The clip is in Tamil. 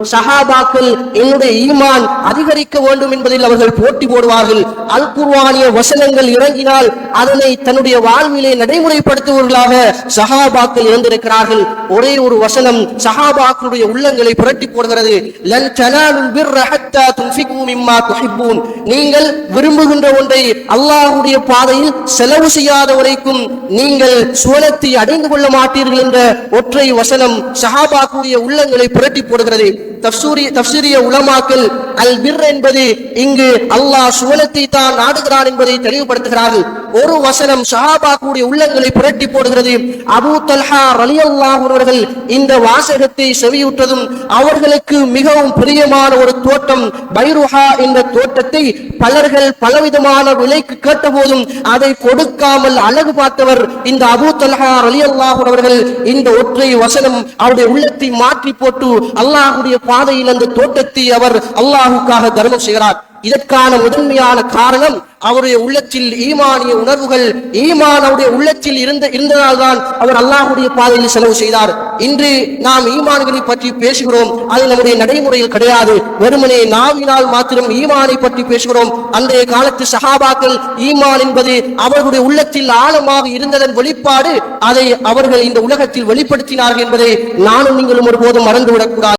சஹாபாக்கள் என்னுடைய ஈமான் அதிகரிக்க வேண்டும் என்பதில் அவர்கள் போட்டி போடுவார்கள். அல் குர்ஆனிய வசனங்கள் இறங்கினால் அதனை தன்னுடைய வாழ்விலே நடைமுறைப்படுத்துவர்களாக சஹாபாக்கள் இருந்திருக்கிறார்கள். ஒரே ஒரு வசனம் சஹாபாக்களுடைய உள்ளங்களை புரட்டி போடுகிறது. லன் தனாலுல் பிர்ர ஹத்தா துன்ஃபிகு மிம்மா துஹிப்பூன். நீங்கள் விரும்புகின்ற ஒன்றை அல்லாஹ்வுடைய பாதையில் செலவு செய்யாத வரைக்கும் நீங்கள் சுவனத்தை அடைந்து கொள்ள மாட்டீர்கள் என்ற ஒற்றை வசனம் சஹாபாக்களுடைய உள்ளங்களை புரட்டி போடுகிறது. தஃப்ஸீரிய உலமாக்கள் அல் பிர் என்பது இங்கு அல்லாஹ் சுவனத்தை தான் நாடுகிறான் என்பதை தெளிவுபடுத்துகிறார்கள். ஒரு வசனம் சஹாபாக்களுடைய உள்ளங்களை புரட்டி போடுகிறது. அபூ தல்ஹா ரலியல்லாஹு அவர்கள் இந்த வாசகத்தை செவியுற்றதும் அவர்களுக்கு மிகவும் பிரியமான ஒரு தோட்டம் பைருஹா என்ற தோட்டத்தை பலர்கள் பலவிதமான விலைக்கு கேட்டபோதும் அதை கொடுக்காமல் அழகு பார்த்தவர் இந்த அபூ தல்ஹா ரலியல்லாஹு அவர்கள். இந்த ஒற்றை வசனம் அவருடைய உள்ளத்தை மாற்றி போட்டு அல்லாஹ்வுடைய பாதையில் அந்த தோட்டத்தை அவர் அல்லாஹுக்காக தர்மம் செய்கிறார். இதற்கான முதன்மையான காரணம் அவருடைய உள்ளத்தில் ஈமானிய உணர்வுகள், ஈமான் அவருடைய உள்ளத்தில் இருந்ததால்தான் அவர் அல்லாஹ்வுடைய பாதையில் செலவு செய்தார். இன்று நாம் ஈமான்களை பற்றி பேசுகிறோம், அது நம்முடைய நடைமுறையில் கிடையாது. வெறுமனே நாவினால் மாத்திரம் ஈமானை பற்றி பேசுகிறோம். அன்றைய காலத்து சஹாபாக்கள் ஈமான் என்பது அவர்களுடைய உள்ளத்தில் ஆழமாக இருந்ததன் வெளிப்பாடு. அதை அவர்கள் இந்த உலகத்தில் வெளிப்படுத்தினார்கள் என்பதை நானும் நீங்களும் ஒருபோதும் மறந்துவிடக்கூடாது.